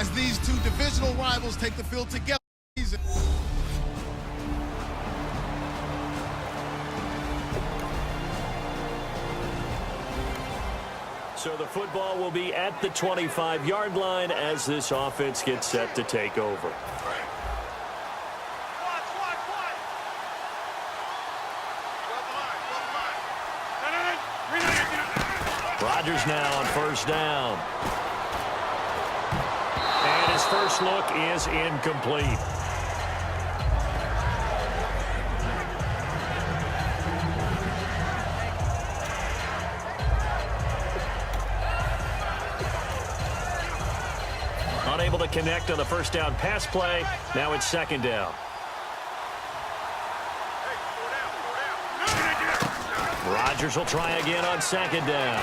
as these two divisional rivals take the field together. So the football will be at the 25-yard line as this offense gets set to take over. Rodgers now on first down. And his first look is incomplete. Unable to connect on the first down pass play. Now it's second down. Rodgers will try again on second down.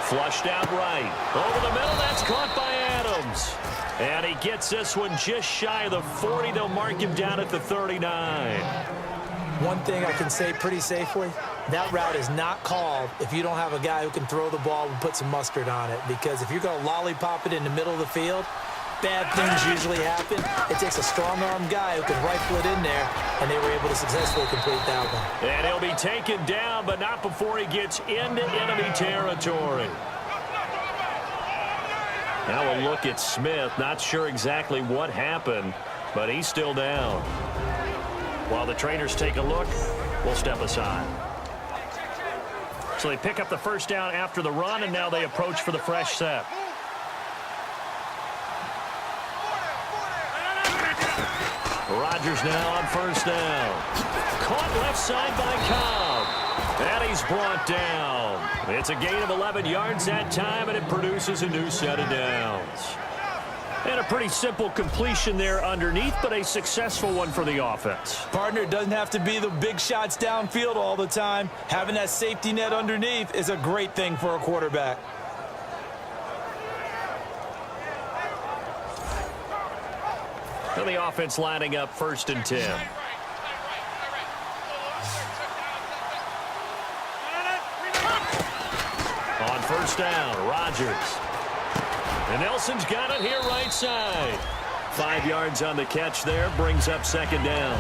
Flushed out right. Over the middle, that's caught by Adams. And he gets this one just shy of the 40. They'll mark him down at the 39. One thing I can say pretty safely, that route is not called if you don't have a guy who can throw the ball and put some mustard on it. Because if you're going to lollipop it in the middle of the field, bad things usually happen. It takes a strong-arm guy who can rifle it in there, and they were able to successfully complete that one. And he'll be taken down, but not before he gets into enemy territory. Now a look at Smith. Not sure exactly what happened, but he's still down. While the trainers take a look, we'll step aside. So they pick up the first down after the run, and now they approach for the fresh set. Rodgers now on first down. Caught left side by Cobb. And he's brought down. It's a gain of 11 yards that time, and it produces a new set of downs. And a pretty simple completion there underneath, but a successful one for the offense. Partner, doesn't have to be the big shots downfield all the time. Having that safety net underneath is a great thing for a quarterback. And the offense lining up 1st and 10. On first down, Rodgers. And Nelson's got it here right side. 5 yards on the catch there, brings up second down.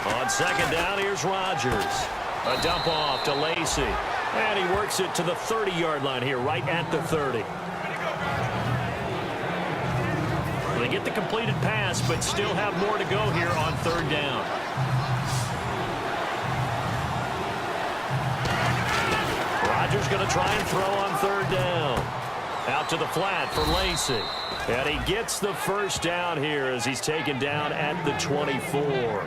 On second down, here's Rodgers. A dump off to Lacy. And he works it to the 30-yard line here, right at the 30. They get the completed pass, but still have more to go here on third down. Rodgers going to try and throw on third down. Out to the flat for Lacy. And he gets the first down here as he's taken down at the 24.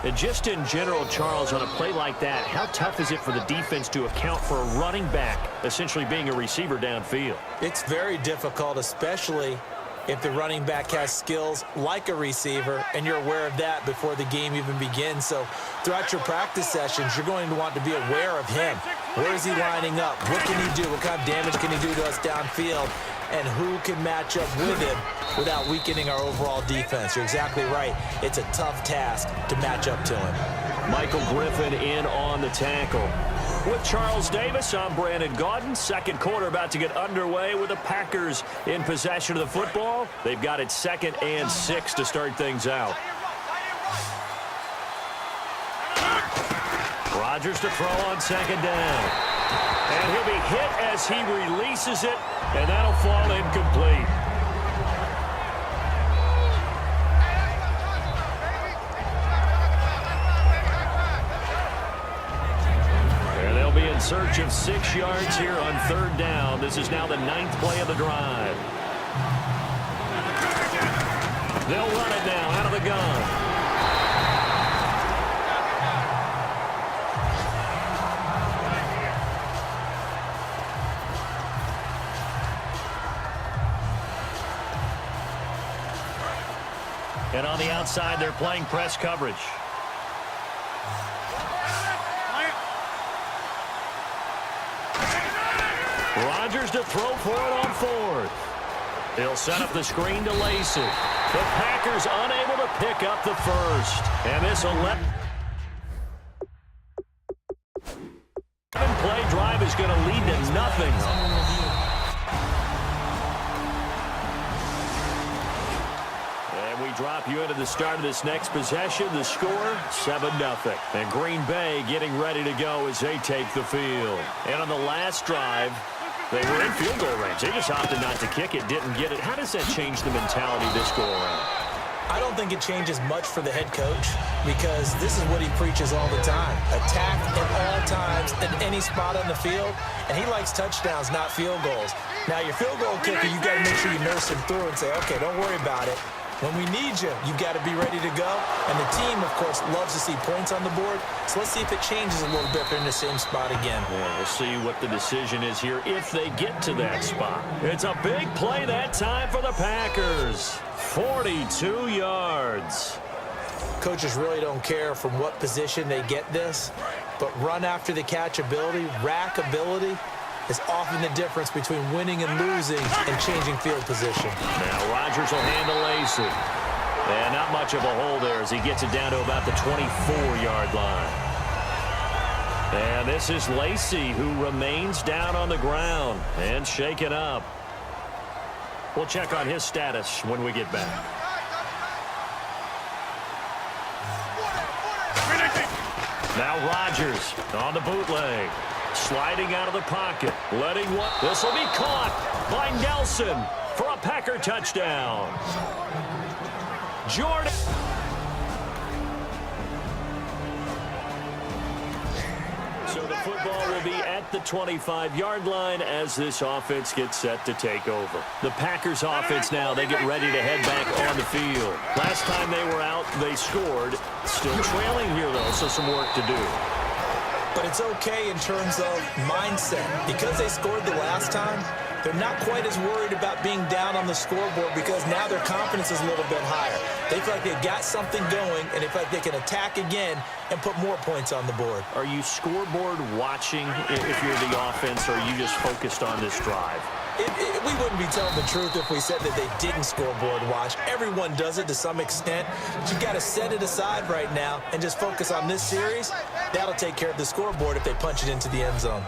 And just in general, Charles, on a play like that, how tough is it for the defense to account for a running back essentially being a receiver downfield? It's very difficult, especially if the running back has skills like a receiver, and you're aware of that before the game even begins. So throughout your practice sessions, you're going to want to be aware of him. Where is he lining up? What can he do? What kind of damage can he do to us downfield? And who can match up with him without weakening our overall defense? You're exactly right. It's a tough task to match up to him. Michael Griffin in on the tackle. With Charles Davis, I'm Brandon Gaudin. Second quarter about to get underway with the Packers in possession of the football. They've got it 2nd and 6 to start things out. Rodgers to throw on second down. And he'll be hit as he releases it, and that'll fall incomplete. And they'll be in search of 6 yards here on third down. This is now the 9th play of the drive. They'll run it now out of the gun. And on the outside, they're playing press coverage. Rodgers to throw for it on 4th. He'll set up the screen to Lacey. The Packers unable to pick up the first. And this 11-play drive is going to lead to nothing. And we drop you into the start of this next possession. The score, 7-0. And Green Bay getting ready to go as they take the field. And on the last drive, they were in field goal range. They just opted not to kick it, didn't get it. How does that change the mentality this go-around? I don't think it changes much for the head coach because this is what he preaches all the time. Attack at all times in any spot on the field, and he likes touchdowns, not field goals. Now, your field goal kicker, you've got to make sure you nurse him through and say, okay, don't worry about it. When we need you, you've got to be ready to go. And the team, of course, loves to see points on the board. So let's see if it changes a little bit if they're in the same spot again. Yeah, we'll see what the decision is here if they get to that spot. It's a big play that time for the Packers. 42 yards. Coaches really don't care from what position they get this, but run after the catch ability, rack ability, is often the difference between winning and losing and changing field position. Now Rodgers will handle Lacey. And not much of a hole there as he gets it down to about the 24-yard line. And this is Lacey who remains down on the ground and shaken up. We'll check on his status when we get back. Now Rodgers on the bootleg. Sliding out of the pocket. Letting one. This will be caught by Nelson for a Packer touchdown. Jordan. So the football will be at the 25-yard line as this offense gets set to take over. The Packers offense now, they get ready to head back on the field. Last time they were out, they scored. Still trailing here, though, so some work to do. But it's okay in terms of mindset. Because they scored the last time, they're not quite as worried about being down on the scoreboard because now their confidence is a little bit higher. They feel like they've got something going, and they feel like they can attack again and put more points on the board. Are you scoreboard watching if you're the offense, or are you just focused on this drive? We wouldn't be telling the truth if we said that they didn't scoreboard watch. Everyone does it to some extent. But you've got to set it aside right now and just focus on this series. That'll take care of the scoreboard if they punch it into the end zone.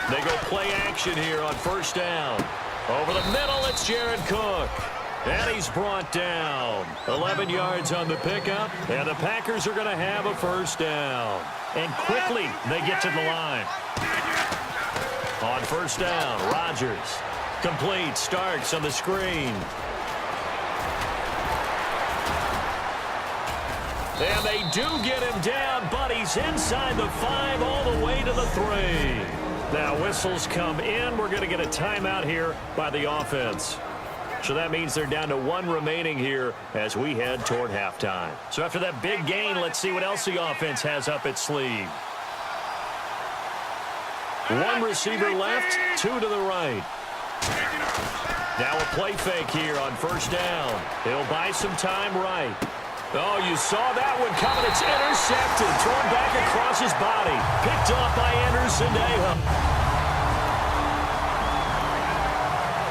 They go play action here on first down. Over the middle, it's Jared Cook. And he's brought down. 11 yards on the pickup. And the Packers are going to have a first down. And quickly, they get to the line. On first down, Rodgers. Complete. Starks on the screen. And they do get him down, but he's inside the 5 all the way to the 3. Now whistles come in. We're going to get a timeout here by the offense. So that means they're down to 1 remaining here as we head toward halftime. So after that big gain, let's see what else the offense has up its sleeve. 1 receiver left, 2 to the right. Now a play fake here on first down. He'll buy some time right. Oh, you saw that one coming. It's intercepted. Thrown back across his body. Picked off by Anderson.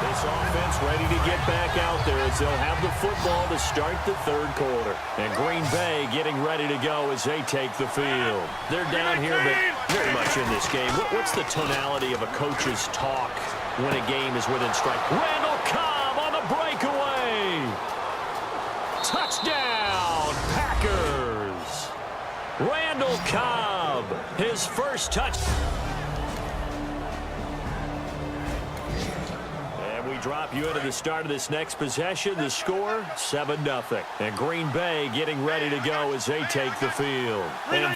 This offense ready to get back out there as they'll have the football to start the third quarter. And Green Bay getting ready to go as they take the field. They're down here, but very much in this game. What's the tonality of a coach's talk when a game is within strike? Randall Cobb on the breakaway. Touchdown, Packers. Randall Cobb, his first touch. And we drop you into the start of this next possession. The score, 7-0. And Green Bay getting ready to go as they take the field. And